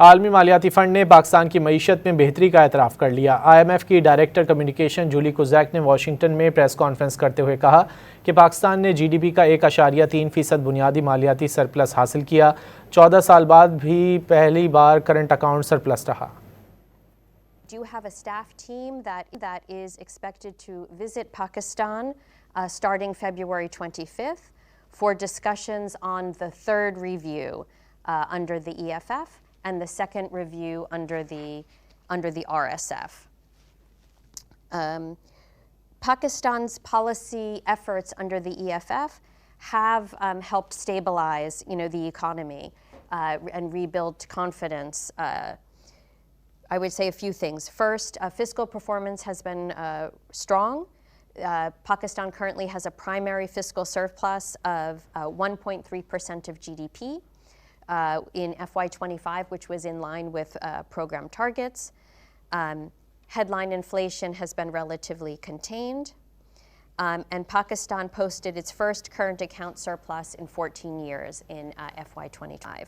आलमी मालियाती फ़ंड ने पाकिस्तान की मईशत में बेहतरी का एतराफ़ कर लिया। IMF की डायरेक्टर कम्युनिकेशन जूली कुजैक ने वाशिंगटन में प्रेस कॉन्फ्रेंस करते हुए कहा कि पाकिस्तान ने GDP का 1.3% बुनियादी मालियाती सरप्लस हासिल किया। 14 साल बाद भी पहली बार करंट अकाउंट सरप्लस रहा। Do have a staff team that is expected to visit Pakistan starting February 25th for discussions on the third review under the EFF and the second review under the RSF. Pakistan's policy efforts under the EFF have helped stabilize, the economy and rebuild confidence. I would say a few things. First, fiscal performance has been strong. Pakistan currently has a primary fiscal surplus of 1.3% of GDP in FY25, which was in line with program targets. Headline inflation has been relatively contained. And Pakistan posted its first current account surplus in 14 years in FY25.